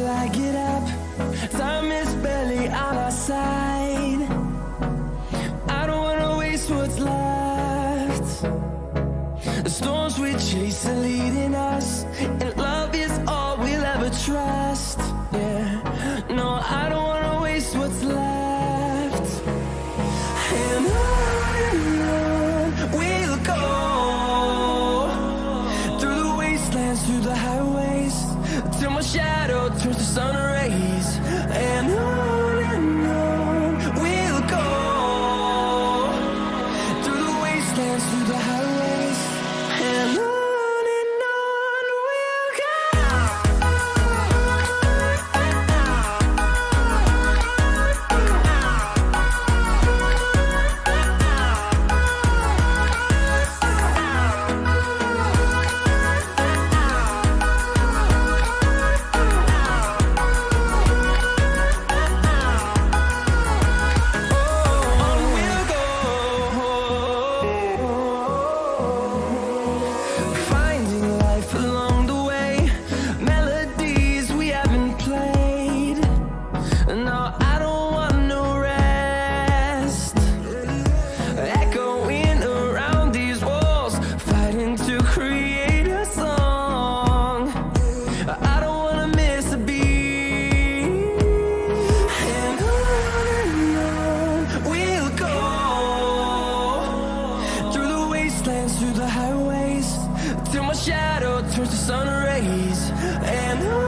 till I get up. Time is barely on our side. I don't wanna waste what's left. The storms we chase are leading us, and love is all we'll ever trust. Yeah, no, I don't wanna waste what's left. And on we'll go, through the wastelands, through the highways, till my shadow turns to sun rays. And on we'll go, through the wastelands, through the highways, and on we'll go. Finding life along the way, melodies we haven't played. No, I don't want no rest. Echoing around these walls, fighting to create a song. I don't wanna miss a beat. And on we'll go, through the wastelands, through the highways, till my shadow turns to sun rays. And on